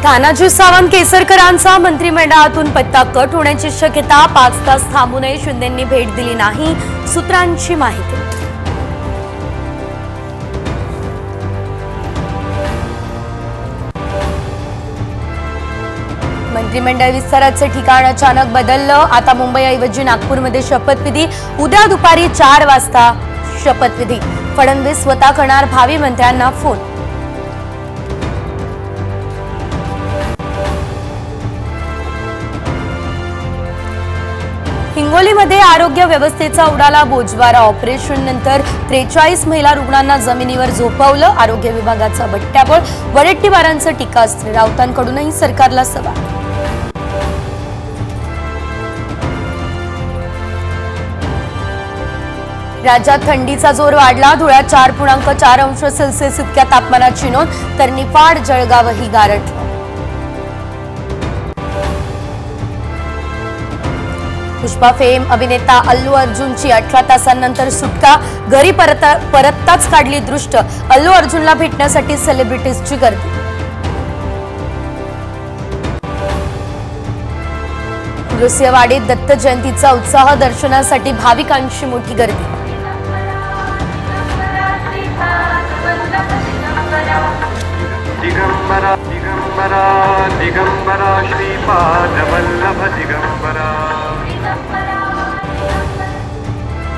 तानाजी सावंत केसरकरांचा मंत्रिमंडळातून पत्ता कट होण्याची शक्यता। 5 तास थांबू नये, शिंदेंनी भेट दिली नाही, सूत्रांची माहिती। मंत्रिमंडळ विस्ताराचे ठिकाण अचानक बदललं। आता मुंबईऐवजी नागपूरमध्ये शपथविधी। उद्या दुपारी 4 वाजता शपथविधी। फडणवीस स्वतः करणार भावी मंत्र्यांना फोन। हिंगोलीमध्ये आरोग्य व्यवस्थेचा उडाला बोजवारा। ऑपरेशन नंतर 43 महिला रुग्णांना जमिनीवर झोपवलं। आरोग्य विभागाचा बट्ट्याबोळ। वडेट्टीवारांचं टीकास्त्र। राऊतांकडूनही सरकारला सवाल। राज्यात थंडीचा जोर वाढला। धुळ्यात 4.4 अंश सेल्सिअस इतक्या तापमानाची नोंद, तर निफाड जळगावही गारठलं। पुष्पा फेम अभिनेता अल्लू अर्जुनची 18 तासांनंतर सुटका। घरी परतताच काढली दृष्ट। अल्लू अर्जुनला भेटण्यासाठी सेलिब्रिटीजची गर्दी। नृसिंहवाडीत दत्त जयंतीचा उत्साह। दर्शनासाठी भाविकांची मोठी गर्दी। दिगंबरा दिगंबरा दिगंबरा श्रीपाद वल्लभ दिगंबरा।